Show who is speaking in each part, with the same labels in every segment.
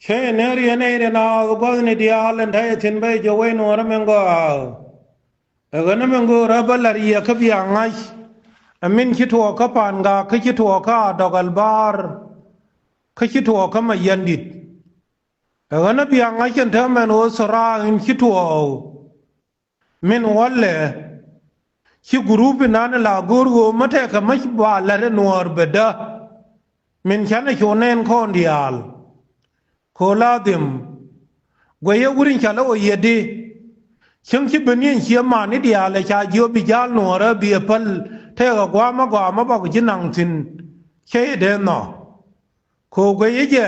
Speaker 1: Che neri neri na gogni di alen dai tin bai jo we no ramengo gana mengo rabalari ya kabi angai amin kito ka panga ka kito ka dogal bar ka kito ka mayandit gana bi angai ken tamen o sara in kito min walle ki gurupi nan la gurgo mate ka mach ba lare nuar beda min chana chonen kon dial ko ladim gwaye wurin kala o yede shin ki benin shi ma ni dia la cha jo bi jal no ra bi pal te ga gwa ma ba ji nang tin ke de no ko gwaye je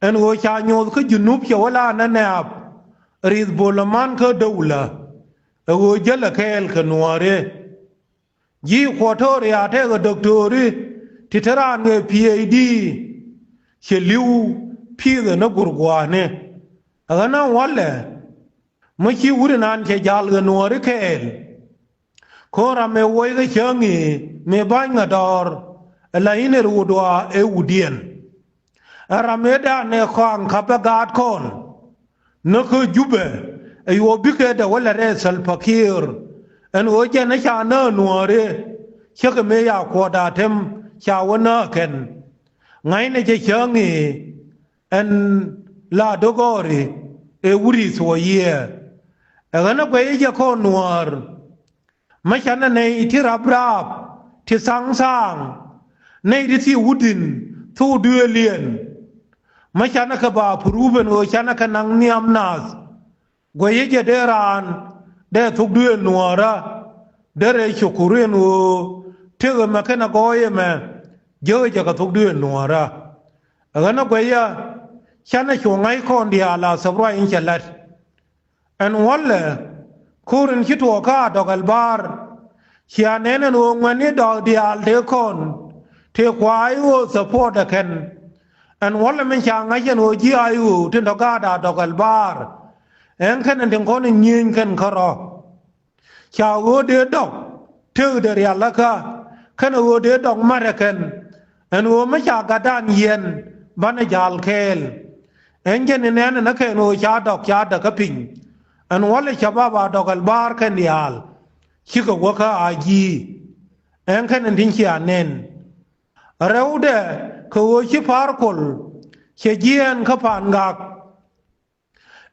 Speaker 1: en wo cha nyo ko junub ke wala na na rid bolaman ko dawla wo je la kel ka nuare ji ko to ya te ga doktori titaran ge PhD she liu pide na gurgwane agana wale maki wurin an ke jalga nuari kel kora me woy ga changi me banga dor la iner wudwa e wudien arameda ne khang kapagat kon no ko jube e yo bike da wala re sal fakir en o je na cha na nuari cheke me ya ko da tem cha wana ken ngai ne je changi en la dogori e wuri so ye agana gwe je ko nuar machana nei ti rabrab ti sang nei ti wudin thu duelien machana ka ba puruben o chana ka nang niam nas gwe je deran de thu duel nuara dere chukuren o tege makana goye me je ka thu duel nuara agana gwe ya chana chungai kon dia la sabra in chalat an walla kurin kito ka dogal bar chianene no ngani dog dia de kon te kwai wo support ken an walla men changa yen o ji ayu tin doga da dogal bar en ken den kon nyin ken karo cha wo de dog te de ya la ka ken wo de dog maraken an wo ma cha ga dan yen bana jal kel engen ne na ke no cha dok cha da ka pin an wale cha ba dogal bar kan yal ki ko waka aji en kan din ki anen reude ko wo ki par kol che jien ka pan gak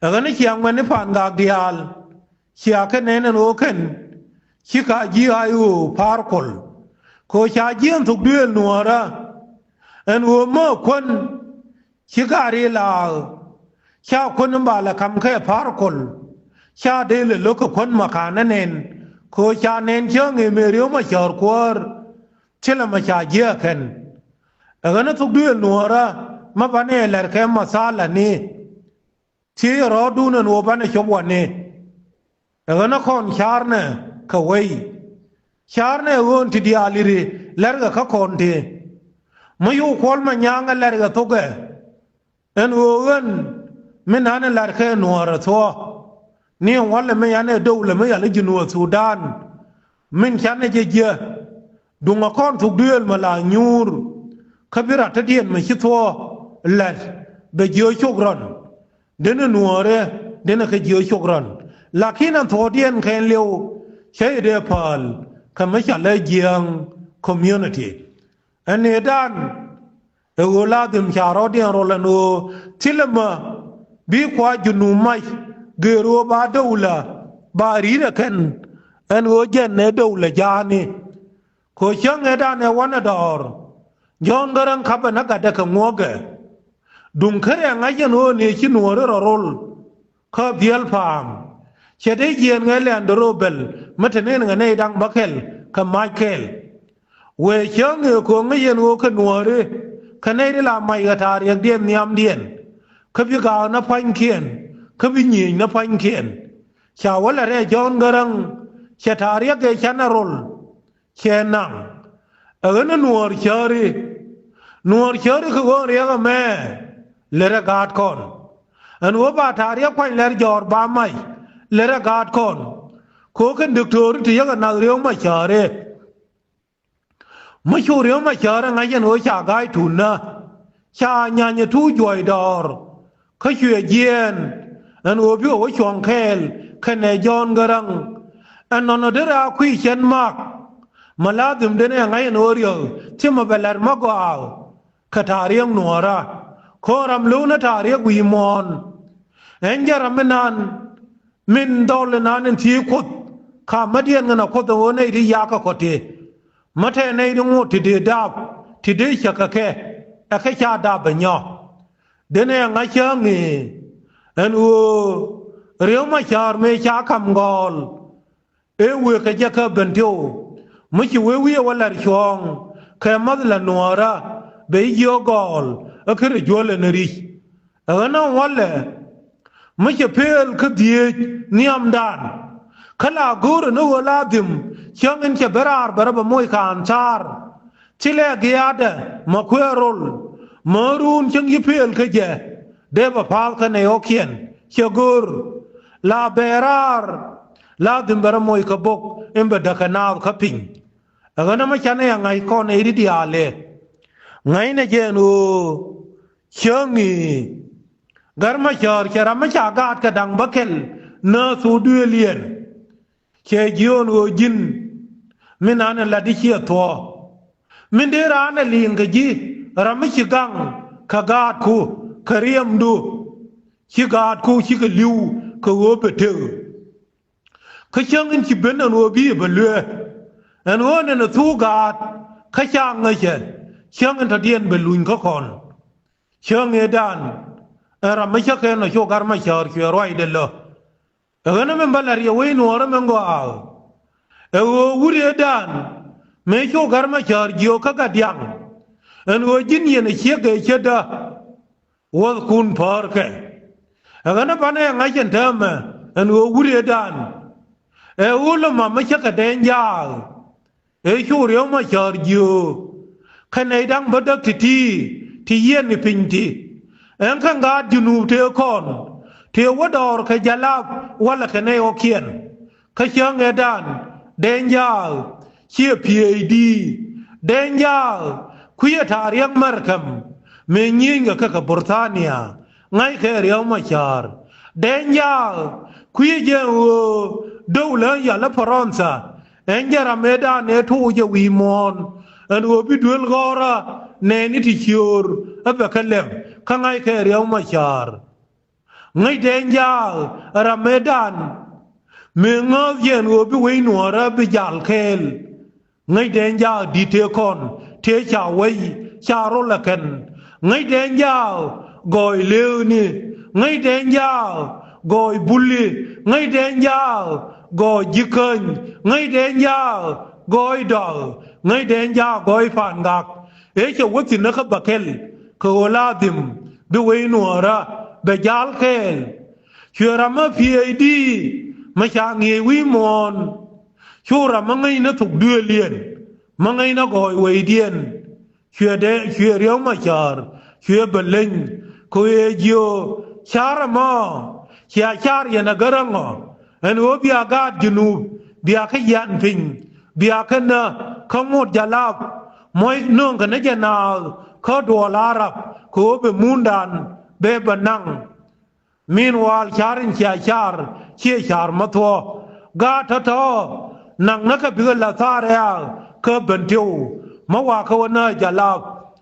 Speaker 1: aga ne chiang man pan gak dial chia ka ne no ken ki ka ji ayu par kol ko cha jien thuk duel nuara en wo mo kon chi gari la cha kun ba la kam khe par kol cha de le lo ko kon makana nen ko cha nen chang e me ryo ma chor kwar chela ma cha je ken agana tuk du nuara ma bane ler ke masala ni chi ro du no bane chobwa ni agana kon char ne ka wei char ne won ti dialiri ler ga ka kon ti ma yu kol ma nyanga ler ga to ge en wogen min ane larke nuara to ni wala me ane dawla me yale jinu Sudan min chane je dunga kon tuk duel mala nyur kabira tadien me chito lat be jo chogron dene nuare dene ke jo chogron lakina thodien ken lew che de pal kama chale jiang community ane dan ewoladim charo dian rolano tilma bi kwa junu mai gero ba dawla ba rina kan an ojen ne dawla jani ko chang eda ne wana dor jon garan khaba na gada ka ngoge dum khare ngajen o ne chinu rol ka bial fam chede yen ngale androbel matene ngane dang bakel ka michael we chang ko ngajen o ka nuare kanai la mai ga tar yak diem niam dien kabi ga na pan kien kabi nyi na pan kien cha wala re jon garang cha tar yak ge chana rol chenang agana nuor chari ko re ga me le ra gat kon an wo ba tar yak pan ler jor ba mai le ra gat kon ko kan doktor ti yak na ryo ma chare ma chore ma chara ngai no cha gai thuna ชาญาญทูจวยดอร์เขาช่วยเยียนอันโอบิโอชวงเคลคะแนยอนกรังอันนนเดราคุยเชนมากมาลาดิมเดนยังไงนอริโอที่มาเบลล์มากกว่าคาทาเรียงนัวระโครำลูนทาเรียกวีมอนเอ็นจารำนานมินดอลนานที่ขุดข้ามาเดียนกันนะขุดวันนี้ที่ยากก็ตีมาเทในดงที่เดือดาบที่เดือดชักแค่แค่ชาดาบเนาะเดนยังไงเชื่องี้อันอูเรียวมาชาร์เมชาคำกอลเอวิกจะเข้าบันทิวไม่ใช่เวียวันละช่วงแค่มาละนัวระเบียกอลคือจวลนริเออนั่นวันละไม่ใช่เพลคือดีนิยมดานขลากูรนูวลาดิมช่วงนั้นแค่บราร์บราบมวยขานชาร์ชิเลกียาดมาคุยรอลมารูนช่างยิเพลคือเจเดบพาลกันในโอเคียนเชื่อกูรลาเบราร์ลาดิมบรามวยขบกอิมเบดกันาวขพิงเออนั่นไม่ใช่เนี่ยไงคนในริดีอาเลไงเนี่ยเจนูเชื่องี้การมาเชิญเชื่อรามาจากาดกระดังบักเกลเนื้อสูดเลียนเชื่อจิโอนโอจินมินานละดิเชียทัวมินเดรานเลียงกจีรามาชิกังขกาดคูขเรียมดูชิกาดคูชิกลิวขวัวเปเตอขช่างอินชิเป็นอันวัวบีเบลล์อันวัวเนี่ยทูกาดขช่างเงยช่างอินทเดียนเบลุนขคอนช่างเอดานเราไม่ใช่แค่เราโชว์การมาเชิญเชื่อร้อยเดลล์เออนั่นมันบาลารีเวยนัวร์มันก็เอาเออวุฒิเอดานไม่โชว์การมาเชิญจิโอขกัดยังอันวัวจินยันเชี่ยเกยเชดาวัดคุณพาร์กเออนั่นปานยังไงฉันทำอันวัววุฒิเอดานเอออุลมาไม่ใช่กระเด็นยาเออชูเรียวมาเชิญจิโอขณะดังบัดกที่เย็นในพิงทีเอ็งขังกาจูนูเทียคอนเทียวดอร์ขยาลาบวัลขณะโอเคียนขเชียงเอดานเดนยาเชียพีเอดีเดนยาคุยทารียงมาร์คัมเมยิงกับกับบริษัทเนียไงแค่เรียวมาชาร์เดนยาคุยเจ้าดูเลยอย่าละฟรานซ์เอ็งจะรำเอดานเนทูจะวีมอนอันวัวพิดูลกอระเนนิติชิวร์อับคัลเลมข้างไงแค่เรียวมาชาร์ไงเดนยารำเอดานเมื่องเวียนวัวพิวินัวระบิจาลเคลไงเดนยาดีเทคอนเทชาไวชาโรละกันไงเดนยากอยเลวนี่ไงเดนยากอยบุลีไงเดนยากอยจิกันไงเดนยากอยดอลไงเดนยากอยฟานกักเอชวัตินักบักเคลโคลาดิมบิวินัวระเบจาลเคลเชื่อรามาพีไอดีมาชางเงวิมอนชูรามังไงนะถูกเดือเลียนมังไงนะกอยเวเดียนเชื่อเรียวมาชาร์เชื่อเบลลิงคุยจิโอชาร์มาเชื่อชาร์ยันกรังอ่ะอันว่าบิอากาศจูนูบิอาขยันพิงบิอาขนะขโมดจลาบมวยนุ่งกันนะเจนาเขาดัวลารับเขาไปมุนดันเบบนังมีนวาลชารินเชียชาร์เชียชาร์มาทัวกาทัทอนังนักบิลลาซาเรียเขาเป็นทิวมาว่าเขาเนยจลาบ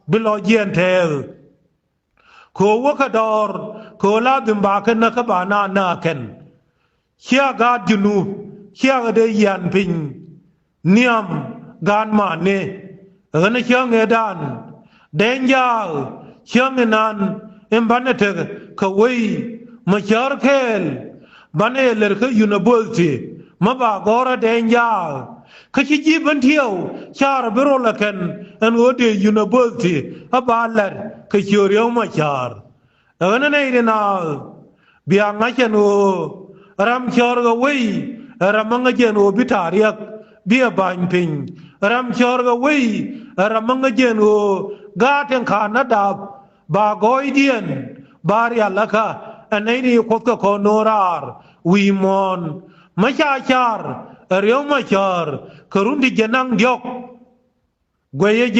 Speaker 1: บิลอเยียนเทลเขาว่าขดอร์เขาลาดิมบากันนักบานานาเคนเชียกาจูนูเชียกเดียนพิงเนียมกานมาเนเออเชียงเอดานเดนยาเชียงเอนันเอ็มบันเถกเขาไว้มาชาร์เคลบันเอเลร์เขาอยู่ในบุลตีมาบากอระเดนยาเขาชี้จีบันเที่ยวชาร์เบโรละกันอันว่าเดียอยู่ในบุลตีอับบาลเลร์เขาเชื่อเรียวมาชาร์เออนั่นเองนะเบียงไงเชนูรำชาร์กไว้รำมังเจนูบิทาริยกเบียบานพิงรำชาร์กไว้รำมังเจนูกาเทงขานดาบบากอยเดียนบาริยลักะอันนี้ขดก็คนโนรารวีมอนมาชาชาร์เรียวมาชาร์ครุนที่จะนั่งยกกวยเจ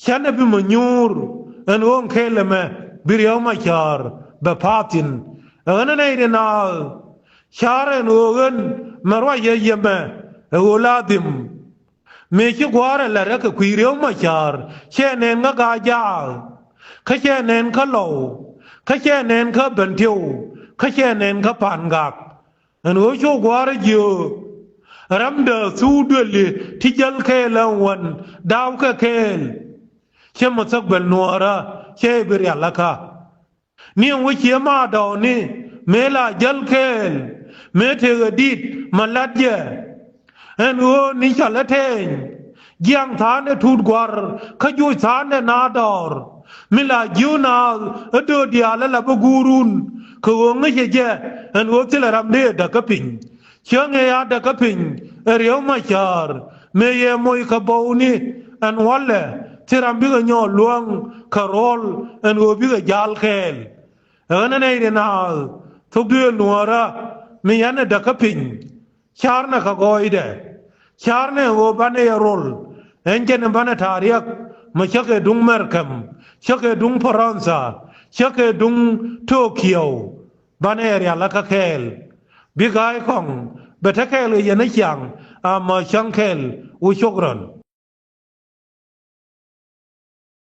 Speaker 1: ฉันเป็นมนูร์ en on keleme bir yawma char be patin ana nei de na chare no gen marwa ye yeme uladim me chi gwara la ra ka kwi yawma char che nen ga ja ka che nen ka lo ka che nen ka ben tiu ka che nen ka pan gak en o chu gwara ju ramda su dole tijal kelan wan daw ka kel che mustaqbal nuara che bir yalaka ni en wichi ma daw ni me la jal kel me te gadit maladje en o ni chala ten giang than ne tut gwar ka ju than ne na dor mila juna do dia la bagurun ko ngi je en o tila ram de da ka pin chang ya da ka pin riyo ma char me ye moy ka bawni an wala tiram bi ga nyo luang karol en o bi ga jal khel ana nei de na to bi nuara me yana da ka pin char na ka goide char ne o bane rol enje ne bane tariyak ma chake dung merkam chake dung faransa chake dung tokyo bane ya la ka khel bi gai kong betakel yana chang ama changkel u chokran